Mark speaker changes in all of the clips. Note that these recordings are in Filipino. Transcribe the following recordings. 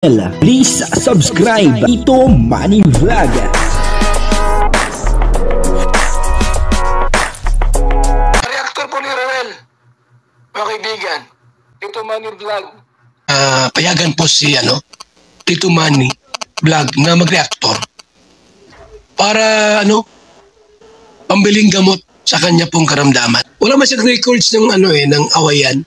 Speaker 1: Please subscribe Tito Manny Vlog.
Speaker 2: Reactor po ni Roel, mga kaibigan, Tito Manny Vlog.
Speaker 3: Payagan po si Tito Manny Vlog na mag-reactor para pambiling gamot sa kanya pong karamdaman. Wala man siyang records ng ng awayan.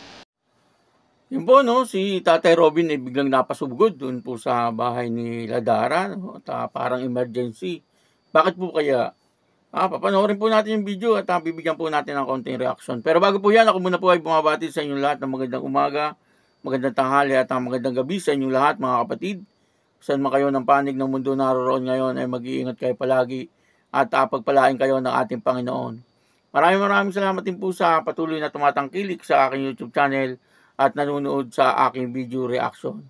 Speaker 4: Yun po, si Tatay Robin ay biglang napasugod doon po sa bahay ni Ladara, at parang emergency. Bakit po kaya? Papanoorin po natin yung video at bibigyan po natin ng konting reaction. Pero bago po yan, ako muna po ay bumabati sa inyong lahat ng magandang umaga, magandang tanghali at magandang gabi sa inyong lahat mga kapatid. Saan man kayo ng panig ng mundo naroon ngayon ay mag-iingat kayo palagi at pagpalain kayo ng ating Panginoon. Maraming salamat din po sa patuloy na tumatangkilik sa aking YouTube channel at nanonood sa aking video reaction.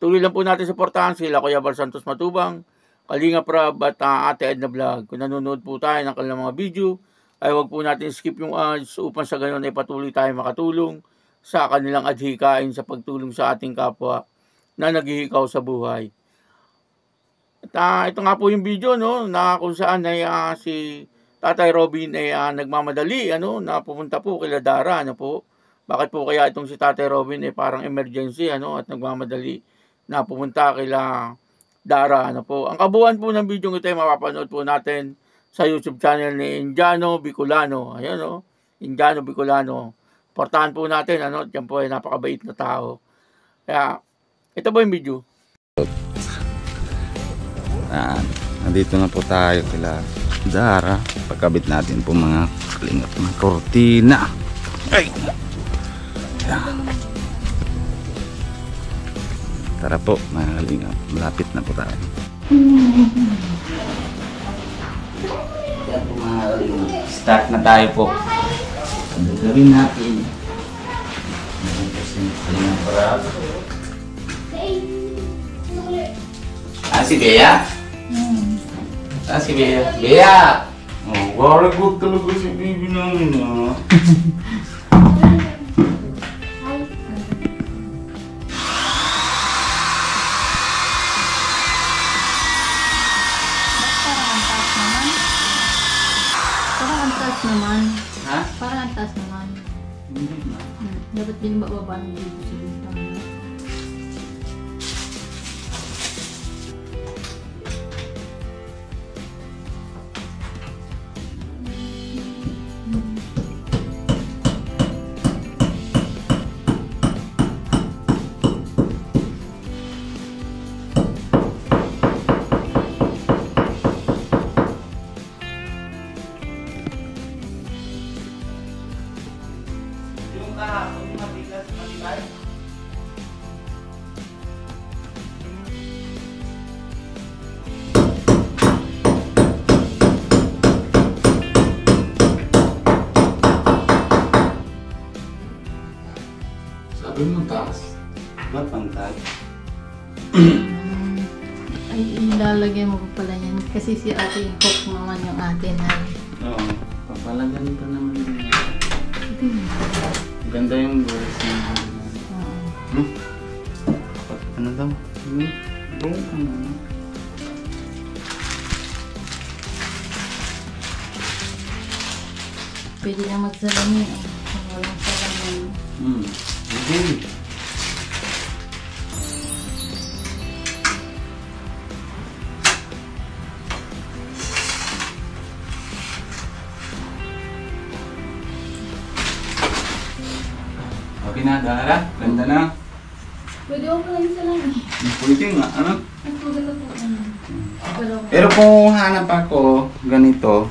Speaker 4: Tuloy lang po natin suportahan sila Kuya Val Santos Matubang, Kalinga Prab at Ate Edna Vlog. Kung nanonood po tayo ng kanilang mga video, ay huwag po natin skip yung ads upang sa gayon ay patuloy tayo makatulong sa kanilang adhikain sa pagtulong sa ating kapwa na naghihikaw sa buhay. At ito nga po yung video na kung saan ay si Tatay Robin ay nagmamadali na pumunta po kay Ladara po. Bakit po kaya itong si Tatay Robin ay parang emergency at nagmamadali na pumunta kila Dara po. Ang kabuuan po ng video ito ay mapapanood po natin sa YouTube channel ni Indiano Bicolano. Ayan Indiano Bicolano. Portahan po natin diyan po ay napakabait na tao. Kaya ito po yung video.
Speaker 5: Nandito na po tayo kila Dara. Pagkabit natin po mga kalingap na kortina. Ay! Tara po mga kalingap, malapit na po tayo. Yan po mga kalingap, start na tayo po. Ang gagawin natin kalingap para si Bea? Si Bea? Bea! Very good talaga si baby namin
Speaker 6: naman.
Speaker 5: Ha?
Speaker 6: Parang ang taas naman.
Speaker 5: Hindi na.
Speaker 6: Dapat binababa ng dito sa bintang.
Speaker 5: Sabi mo taas. Ba't pang taas?
Speaker 6: Ay, ilalagyan mo pa pala yan. Kasi si ate yung hook naman yung ate na.
Speaker 5: Oo. Papalagan pa naman yun. Ganda yung voice niya. Ano daw? Bong ka na.
Speaker 6: Pwede na magsalamin. Kung walang salamin.
Speaker 5: Hindi. Okay na, Dara? Ganda na?
Speaker 6: Pwede ako pala yung salamin.
Speaker 5: Pwede nga,
Speaker 6: Pwede na po.
Speaker 5: Pero kung hanap ako ganito,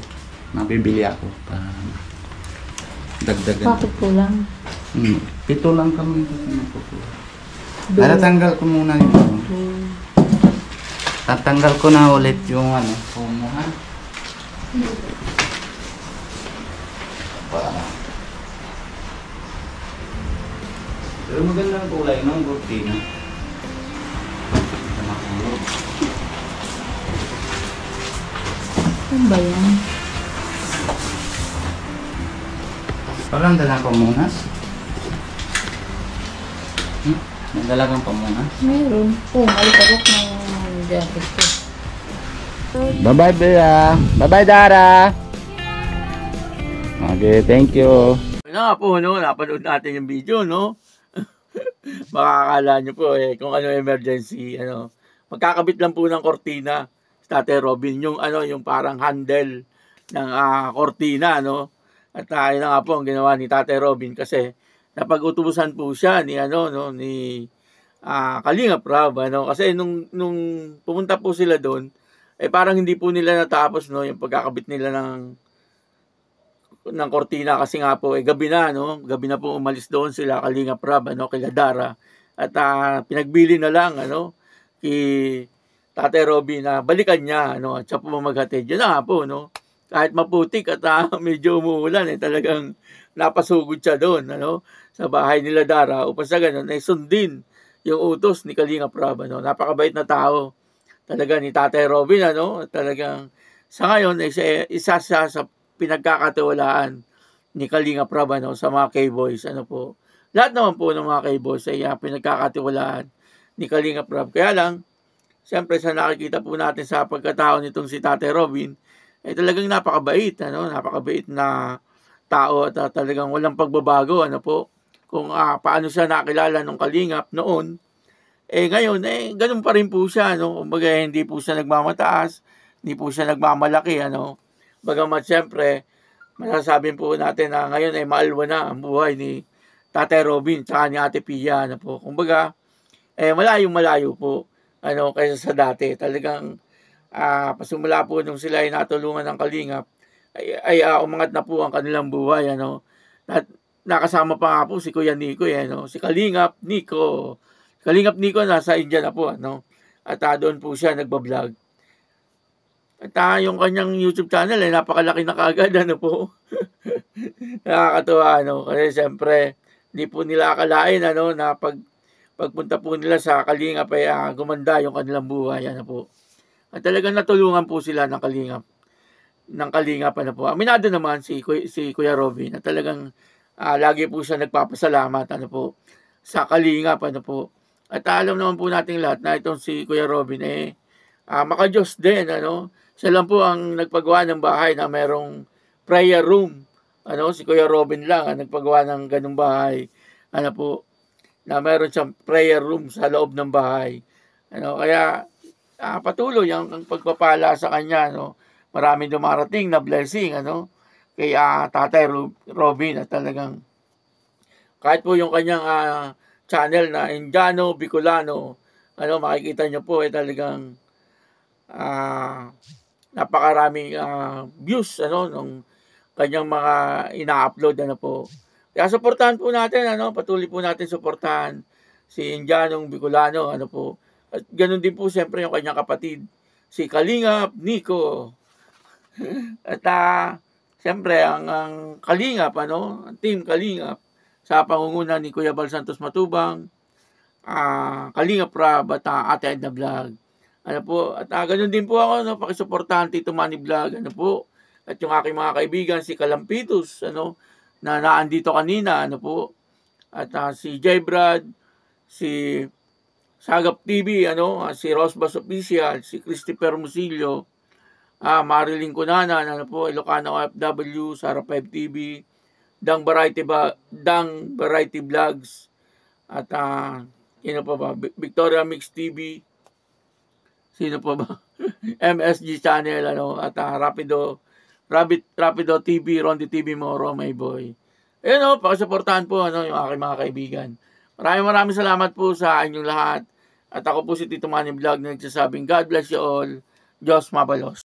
Speaker 5: mabibili ako para dagdagan.
Speaker 6: Bakit po lang?
Speaker 5: 7 lang kami dito. Para tanggal ko muna yung tatanggal ko na ulit yung pumuhan. Pero magandang kulay ng kortina.
Speaker 6: Ano ba yan?
Speaker 5: Parang dala ko muna. May dalagang pamunas.
Speaker 6: Meron. Oh, malitabok ng jacket ko.
Speaker 5: Bye-bye, Bea. Bye-bye, Dara. Okay, thank you.
Speaker 4: Na po, no, napanood natin yung video, no? Makakala nyo po, kung ano emergency, ano. Magkakabit lang po ng kortina, Tate Robin, yung, yung parang handle ng kortina, no? At yun na nga po ang ginawa ni Tate Robin kasi napag-utubusan po siya ni, ni Kalingap Rab, Kasi nung pumunta po sila doon, parang hindi po nila natapos, no, yung pagkakabit nila ng kortina kasi nga po gabi na, no? Gabi na po umalis doon sila Kalingap Rab, kay Dara. At pinagbili na lang kay Tate Robin na balikan niya, at siya po maghatid. Yun na nga po, no? Kahit maputik at medyo umuulan, talagang napasugod siya doon, sa bahay nila Dara upang sa ganun ay sundin yung utos ni Kalingap Rab, Napakabait na tao talaga ni Tate Robin, Talagang sa ngayon ay isa sa pinagkakatiwalaan ni Kalingap Rab, sa mga K-Boys, po. Lahat naman po ng mga K-Boys ay pinagkakatiwalaan ni Kalingap Rab. Kaya lang, siyempre sa nakikita po natin sa pagkatao nitong si Tate Robin, ay talagang napakabait, napakabait na tao at talagang walang pagbabago, po. Kung paano siya nakilala ng Kalingap noon, ngayon, ganun pa rin po siya, Kumbaga, hindi po siya nagmamataas, hindi po siya nagmamalaki, Bagamat siyempre, masasabi po natin na ngayon ay maalwa na ang buhay ni Tate Robin tsaka ni Ate Pia, po. Kumbaga, malayo po, kaysa sa dati. Talagang, pasimula po nung sila ay natulungan ng Kalingap, ay umangat na po ang kanilang buhay, At nakasama pa nga po si Kuya Nico, si Kalingap Nico. Kalingap Nico nasa India na po, At doon po siya nagbablog. At yung kanyang YouTube channel napakalaki na kaagad, po. Nakakatuwa, Kasi siyempre, hindi po nila akalain, na pagpunta po nila sa Kalingap ay gumanda yung kanilang buhay, po. At talagang natulungan po sila ng Kalingap. Po. Aminado naman si Kuya Robin na talagang lagi po siya nagpapasalamat, po, sa Kalingap, po. At alam naman po natin lahat na itong si Kuya Robin maka-Diyos din, Siya lang po ang nagpagawa ng bahay na merong prayer room. Si Kuya Robin lang ang nagpagawa ng ganung bahay. Po, na meron siyang prayer room sa loob ng bahay. Kaya patuloy ang pagpapala sa kanya, Maraming dumarating na blessing, kay Tatay Robin at talagang kahit po yung kanyang channel na Indiano Bicolano, makikita niyo po talagang napakaraming views nung kanyang mga ina-upload po. Kaya suportahan po natin, patuloy po natin suportahan si Indianong Bicolano, po. At ganoon din po siyempre yung kanyang kapatid, si Kalingap Nico. At siyempre ang Kalingap, ang team Kalingap sa pangunguna ni Kuya Bal Santos Matubang, Kalingap Rab at Ate Edna Vlog. Po, at ganoon din po ako, pakisuportahan Tito Manny Vlog, po. At yung aking mga kaibigan, si Kalampitos, na naandito kanina, po. At si J. Brad, si Sagap TV, si Rosbas Official, si Christopher Musillo, Marilyn Cunanan, po, Ilocano FW, Sara 5 TV, Dang Variety Vlogs, at sino pa ba? Victoria Mix TV, sino pa ba? MSG Channel, at Rapido TV, Rondi TV Moro, my boy. Ayun, pakisuportahan po, yung aking mga kaibigan. Maraming salamat po sa inyong lahat. At ako po si Tito Manny Vlog na nagsasabing God bless you all. Diyos mabalos.